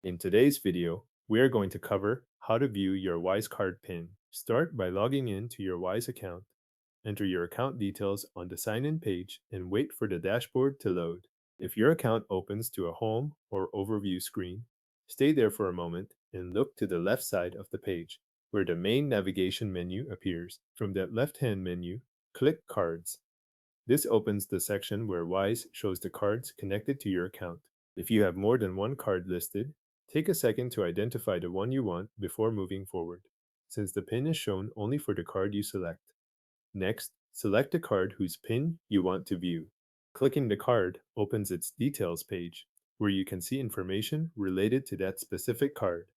In today's video, we are going to cover how to view your Wise Card PIN. Start by logging in to your Wise account. Enter your account details on the sign-in page and wait for the dashboard to load. If your account opens to a home or overview screen, stay there for a moment and look to the left side of the page where the main navigation menu appears. From that left-hand menu, click Cards. This opens the section where Wise shows the cards connected to your account. If you have more than one card listed, take a second to identify the one you want before moving forward, since the PIN is shown only for the card you select. Next, select the card whose PIN you want to view. Clicking the card opens its details page, where you can see information related to that specific card.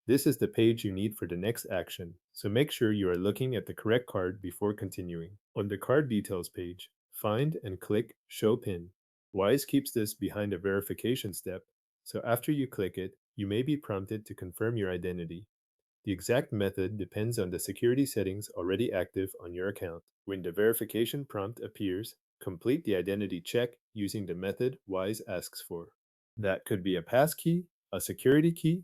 This is the page you need for the next action, so make sure you are looking at the correct card before continuing. On the card details page, find and click Show PIN. Wise keeps this behind a verification step, so after you click it, you may be prompted to confirm your identity. The exact method depends on the security settings already active on your account. When the verification prompt appears, complete the identity check using the method Wise asks for. That could be a passkey, a security key,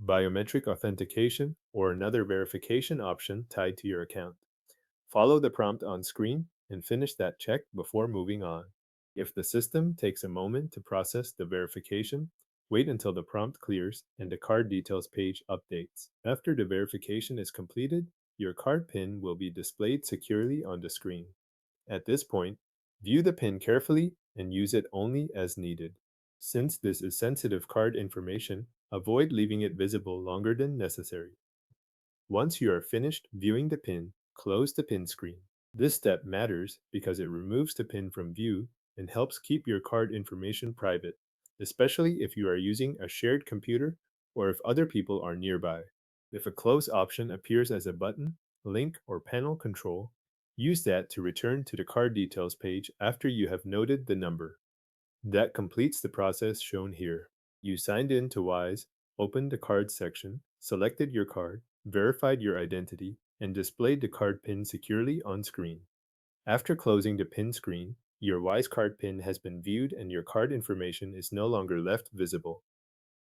biometric authentication, or another verification option tied to your account. Follow the prompt on screen and finish that check before moving on. If the system takes a moment to process the verification, wait until the prompt clears and the card details page updates. After the verification is completed, your card PIN will be displayed securely on the screen. At this point, view the PIN carefully and use it only as needed. Since this is sensitive card information, avoid leaving it visible longer than necessary. Once you are finished viewing the PIN, close the PIN screen. This step matters because it removes the PIN from view and helps keep your card information private, especially if you are using a shared computer or if other people are nearby. If a close option appears as a button, link, or panel control, use that to return to the card details page after you have noted the number. That completes the process shown here. You signed in to Wise, opened the card section, selected your card, verified your identity, and displayed the card PIN securely on screen. After closing the PIN screen, your Wise card PIN has been viewed and your card information is no longer left visible.